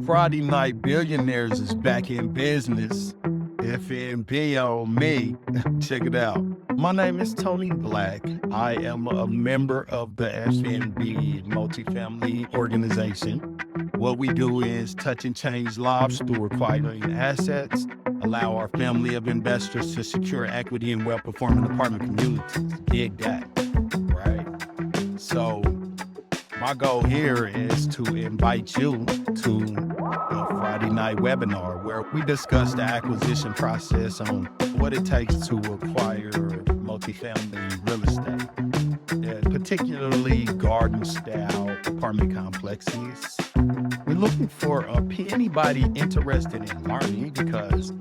Friday Night Billionaires is back in business. FNB on me. Check it out. My name is Tony Black. I am a member of the FNB Multifamily organization. What we do is touch and change lives through acquiring assets, allow our family of investors to secure equity in well-performing apartment communities. Dig that, right? So my goal here is to invite you to a Friday night webinar where we discuss the acquisition process on what it takes to acquire multifamily real estate, particularly garden-style apartment complexes. We're looking for anybody interested in learning because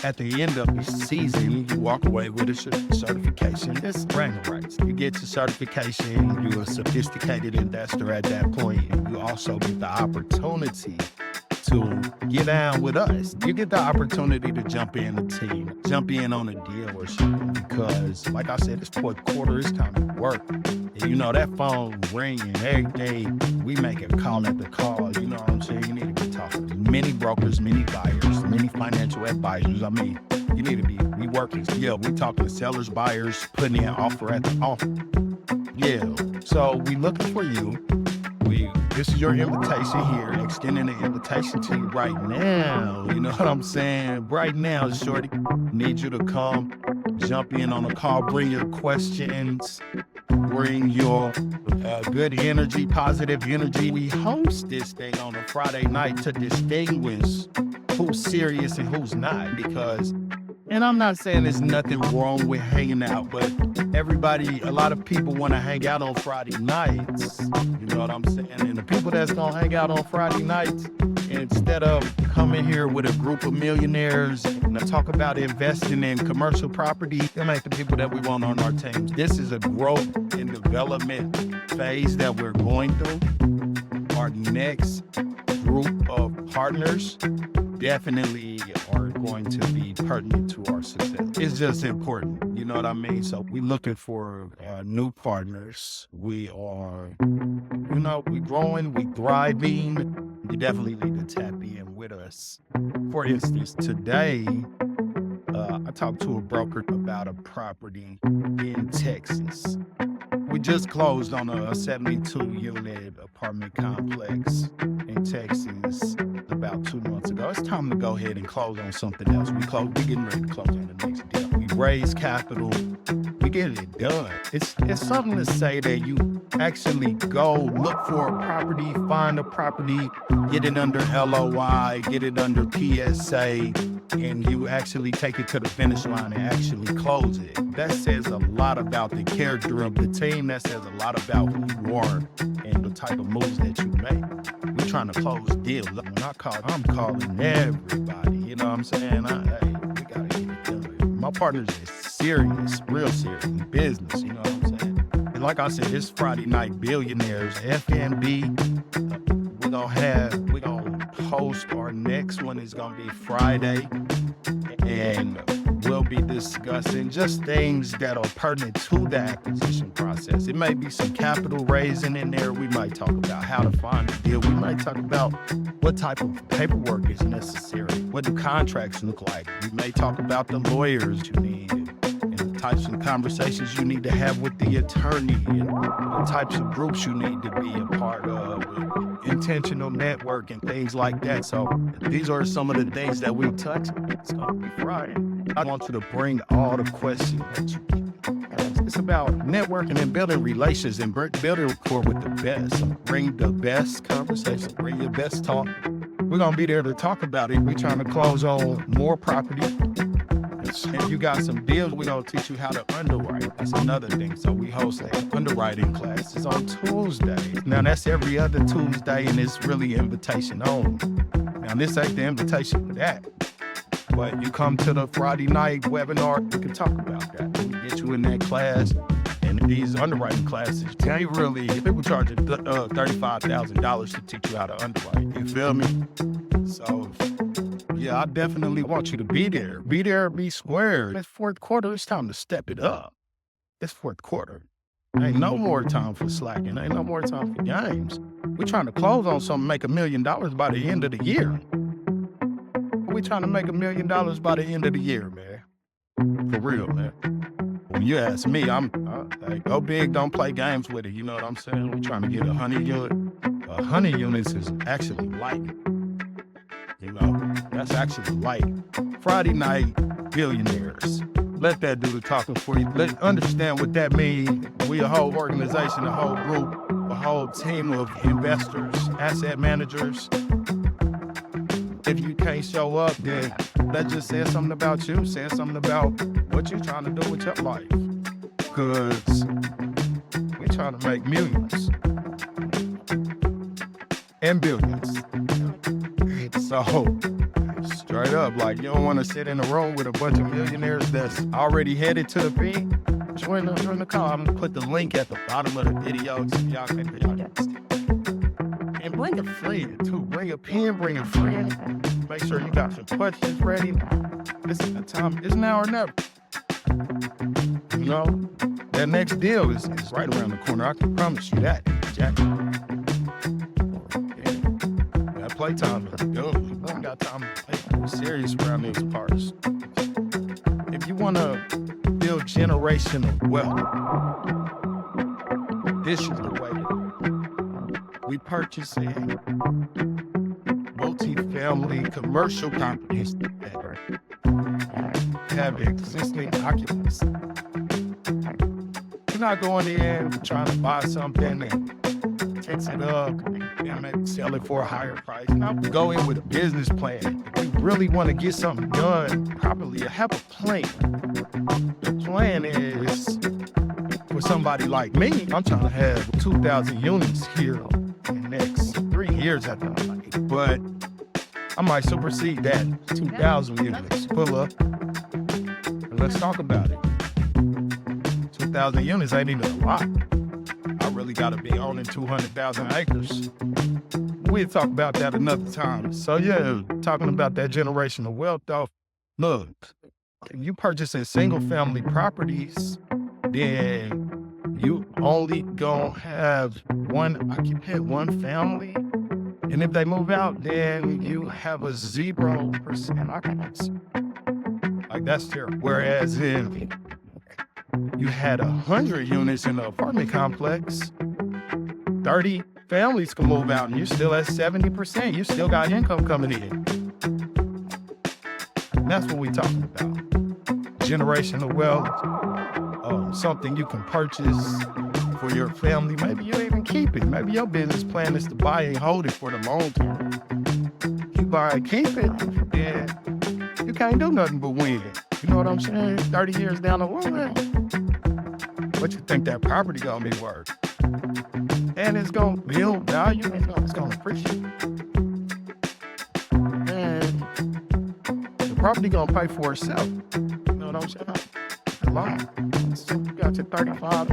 at the end of the season, you walk away with a certification. It's bragging rights. You get your certification, you're a sophisticated investor at that point, and you also get the opportunity to get down with us. You get the opportunity to jump in a team, jump in on a deal or something, because like I said, it's fourth quarter, it's time to work. And you know, that phone ringing every day. We make a call at the call, you know what I'm saying? You need to be talking to many brokers, many buyers, many financial advisors. I mean, you need to be, we working, yeah, we talking to sellers, buyers, putting in offer at the offer. Yeah, so we looking for you. This is your invitation here, extending the invitation to you right now. You know what I'm saying? Right now, shorty, need you to come, jump in on a call, bring your questions, bring your good energy, positive energy. We host this thing on a Friday night to distinguish who's serious and who's not, because, and I'm not saying there's nothing wrong with hanging out, but a lot of people want to hang out on Friday nights. You know what I'm saying? And the people that's going to hang out on Friday nights, instead of coming here with a group of millionaires and talk about investing in commercial property, them ain't the people that we want on our teams. This is a growth and development phase that we're going through. Our next group of partners definitely are going to be pertinent to our success. It's just important, you know what I mean? So we're looking for new partners. We are, you know, we growing, we thriving. You definitely need to tap in with us. For instance, today, I talked to a broker about a property in Texas. We just closed on a 72-unit apartment complex in Texas about 2 months ago. It's time to go ahead and close on something else. We're getting ready to close on the next deal. We raise capital. We get it done. It's something to say that you actually go look for a property, find a property, get it under LOI, get it under PSA, and you actually take it to the finish line and actually close it. That says a lot about the character of the team. That says a lot about who you are and the type of moves that you make. We're trying to close deals. When I'm calling everybody. You know what I'm saying? We gotta get it done. My partners is serious, real serious in business. You know what I'm saying? And like I said, it's Friday Night Billionaires, FNB. We're gonna host our next one is gonna be Friday, and we'll be discussing just things that are pertinent to the acquisition process. It may be some capital raising in there. We might talk about how to find a deal. We might talk about what type of paperwork is necessary. What do contracts look like? We may talk about the lawyers you need and the types of conversations you need to have with the attorney and the types of groups you need to be a part of. Intentional network and things like that. So these are some of the things that we touch. It's going to be Friday. I want you to bring all the questions that you get. It's about networking and building relations and building rapport with the best. So bring the best conversation, bring your best talk. We're going to be there to talk about it. We're trying to close on more property. If you got some deals, we're going to teach you how to underwrite. That's another thing. So we host an underwriting class. It's on Tuesday. Now, that's every other Tuesday, and it's really invitation only. Now, this ain't the invitation for that. But you come to the Friday night webinar, we can talk about that. We get you in that class. And these underwriting classes, people charging $35,000 to teach you how to underwrite. You feel me? So, yeah, I definitely want you to be there. Be there, be square. It's fourth quarter. It's time to step it up. It's fourth quarter. Ain't no more time for slacking. Ain't no more time for games. We trying to close on something, make $1 million by the end of the year. We trying to make $1 million by the end of the year, man. For real, man. When you ask me, I'm like, go big, don't play games with it. You know what I'm saying? We're trying to get 100 units. 100 units is actually light. You know, that's actually light. Friday night billionaires. Let that do the talking for you. Let's understand what that means. We a whole organization, a whole group, a whole team of investors, asset managers. If you can't show up, then that just says something about you, says something about what you're trying to do with your life. Because we're trying to make millions and billions. So, straight up, like, you don't want to sit in a room with a bunch of millionaires that's already headed to the peak. Join the call. I'm going to put the link at the bottom of the video so y'all can and bring a friend, too. Bring a pen, bring a friend. Make sure you got some questions ready. This is the time. It's now or never. You know, that next deal is right around the corner. I can promise you that, Jack. That playtime is good. We don't got time to play serious around these parts. If you want to build generational wealth, this is the way to do it. We purchasing multifamily commercial companies that have existing occupants. You're not going in trying to buy something and fix it up and maybe sell it for a higher price. Now go in with a business plan. If you really want to get something done properly, you have a plan. The plan is for somebody like me, I'm trying to have 2,000 units here in the next 3 years at the moment. But I might supersede that 2,000 units. Pull up and let's talk about it. 2,000 units ain't even a lot. I really got to be owning 200,000 acres. We'll talk about that another time. So yeah, talking about that generational wealth though. Look, if you purchasing single family properties, then you only gonna have one occupant, one family. And if they move out, then you have a 0% occupancy. Like, that's terrible. Whereas if you had 100 units in an apartment complex, 30 families can move out and you're still at 70%. You still got income coming in. And that's what we're talking about. Generational wealth, something you can purchase for your family. Maybe you even keep it. Maybe your business plan is to buy and hold it for the long term. You buy and keep it, then you can't do nothing but win. You know what I'm saying? 30 years down the line, what you think that property gonna be worth? And it's gonna build value, it's gonna appreciate. And the property gonna pay for itself. You know what I'm saying? Long. So you got your 35,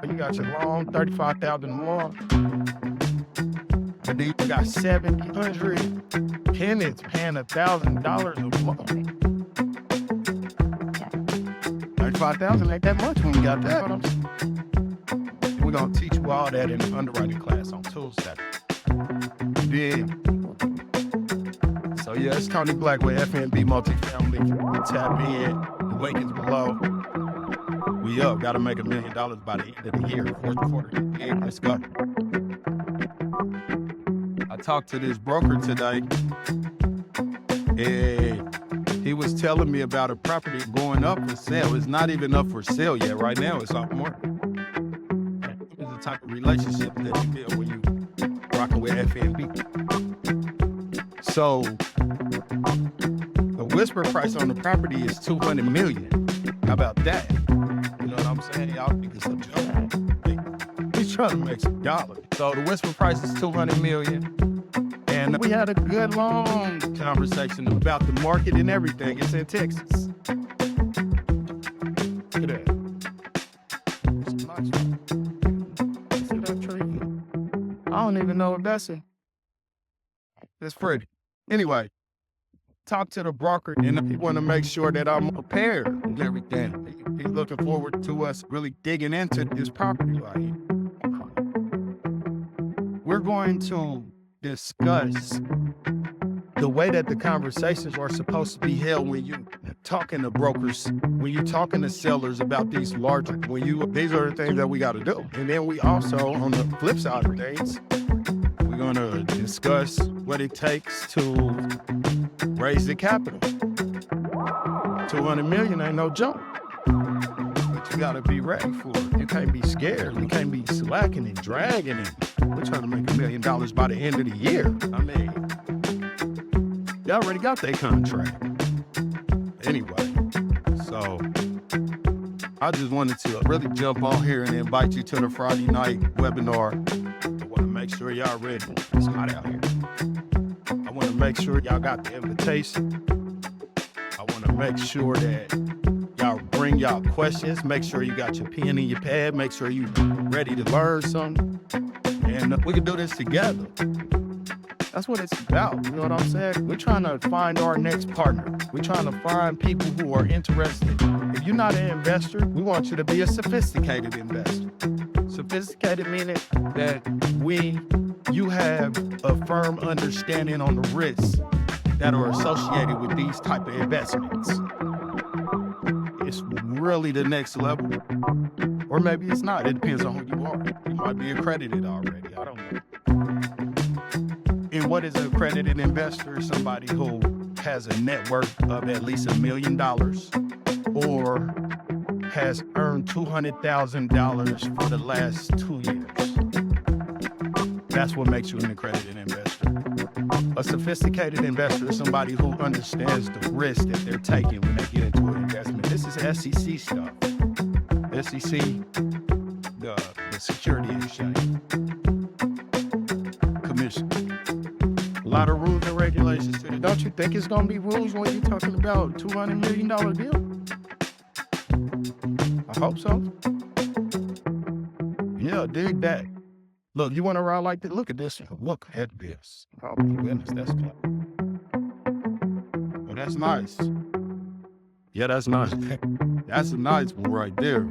you got your long 35,000 more. And then you got 700 tenants paying $1,000 a month. 35,000 ain't that much when you got that. We're gonna teach you all that in the underwriting class on Tuesday. Yeah. So yeah, it's Tony Black with FNB Multifamily. Tap in. The link is below. We up. Got to make $1 million by the end of the year. Fourth quarter. Yeah, let's go. I talked to this broker today, and he was telling me about a property going up for sale. It's not even up for sale yet. Right now, it's off market. It's the type of relationship that you build when you rocking with FNB. So the whisper price on the property is $200 million. How about that? You know what I'm saying? Y'all think it's a joke. He's trying to make some dollars. So the whisper price is $200 million. And we had a good long conversation about the market and everything. It's in Texas. Look at that. See that tree? I don't even know if that's it. That's pretty. Anyway, talk to the broker and he want to make sure that I'm prepared and everything. He's looking forward to us really digging into this property right here. We're going to discuss the way that the conversations are supposed to be held when you're talking to brokers, when you're talking to sellers about these larger, these are the things that we got to do. And then we also, on the flip side of things, we're going to discuss what it takes to raise the capital. 200 million ain't no joke, but you got to be ready for it. You can't be scared. You can't be slacking and dragging it. We're trying to make $1 million by the end of the year. I mean, they already got their contract. Anyway, so I just wanted to really jump on here and invite you to the Friday night webinar. I want to make sure y'all ready. It's hot out here. I want to make sure y'all got the invitation. I want to make sure that y'all bring y'all questions. Make sure you got your pen and your pad. Make sure you ready to learn something. And we can do this together. That's what it's about. You know what I'm saying? We're trying to find our next partner. We're trying to find people who are interested. If you're not an investor, we want you to be a sophisticated investor. Sophisticated meaning that you have a firm understanding on the risks that are associated with these type of investments. It's really the next level. Or maybe it's not. It depends on who you are. You might be accredited already. I don't know. And what is an accredited investor? Somebody who has a net worth of at least $1 million or has earned $200,000 for the last 2 years. That's what makes you an accredited investor. A sophisticated investor is somebody who understands the risk that they're taking when they get into an investment. This is SEC stuff. SEC, the Security Exchange Commission. A lot of rules and regulations to it. Don't you think it's going to be rules when you're talking about a $200 million deal? I hope so. Yeah, dig that. Look, you want to ride like this? Look at this. Look at this. Oh my goodness, that's clever. Oh, that's nice. Yeah, that's nice. That's a nice one right there.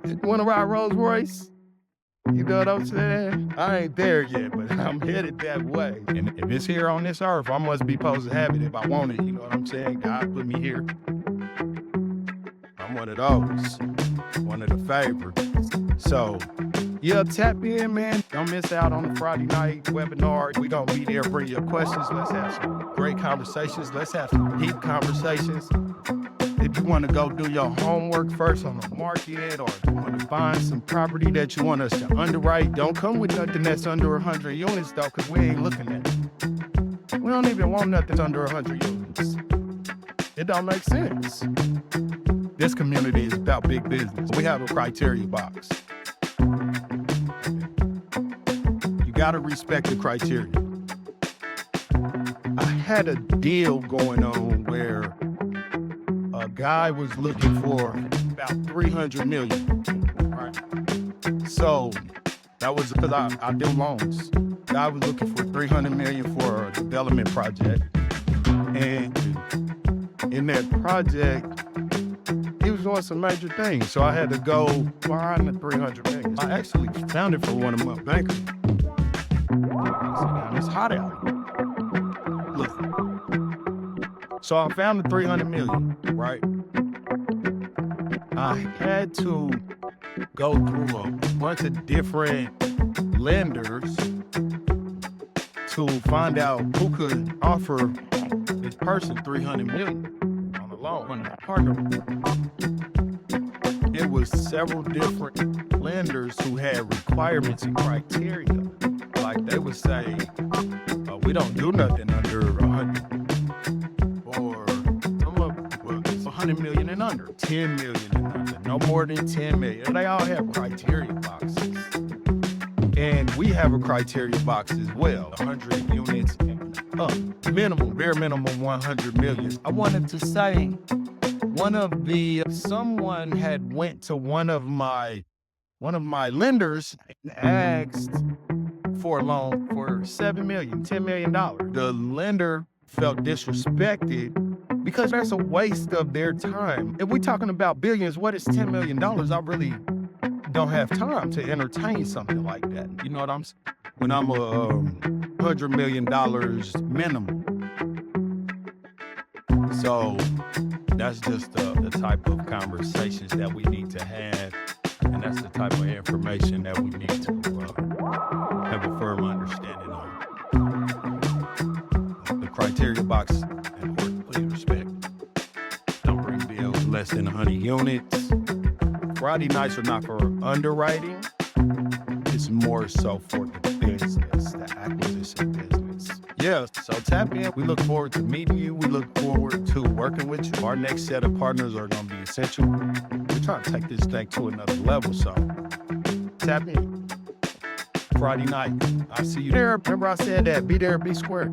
You want to ride Rolls Royce? You know what I'm saying? I ain't there yet, but I'm headed that way. And if it's here on this earth, I must be supposed to have it if I want it. You know what I'm saying? God put me here. I'm one of those. One of the favorites. So, yeah, tap in, man. Don't miss out on the Friday night webinar. We're going to be there. Bring your questions. Let's have some great conversations. Let's have some deep conversations. If you want to go do your homework first on the market, or if you want to find some property that you want us to underwrite, don't come with nothing that's under 100 units, though, because we ain't looking at it. We don't even want nothing under 100 units. It don't make sense. This community is about big business. We have a criteria box. You got to respect the criteria. I had a deal going on where a guy was looking for about 300 million, right? So that was because I do loans. Guy was looking for 300 million for a development project. And in that project, he was doing some major things. So I had to go find the 300 million. I actually found it for one of my bankers. It's hot out here. Look. So I found the 300 million, right? I had to go through a bunch of different lenders to find out who could offer this person 300 million on a loan, on a partner. It was several different lenders who had requirements and criteria. Like they would say, we don't do nothing under 100. 100 million and under, 10 million and under, no more than 10 million. They all have criteria boxes. And we have a criteria box as well, 100 units and up. Minimum, bare minimum 100 million. I wanted to say, someone had went to one of my lenders and asked for a loan for $7 million, $10 million. The lender felt disrespected because that's a waste of their time. If we're talking about billions, what is $10 million? I really don't have time to entertain something like that. You know what I'm saying? When I'm $100 million minimum. So that's just the type of conversations that we need to have. And that's the type of information that we need to have a firm understanding on. The criteria box, and please respect. Don't bring bills less than 100 units. Friday nights are not for underwriting. It's more so for the business, the acquisition business. Yeah, so tap in. We look forward to meeting you. We look forward to working with you. Our next set of partners are going to be essential. We're trying to take this thing to another level, so tap in. Friday night. I see you there. Remember I said that. Be there, be square.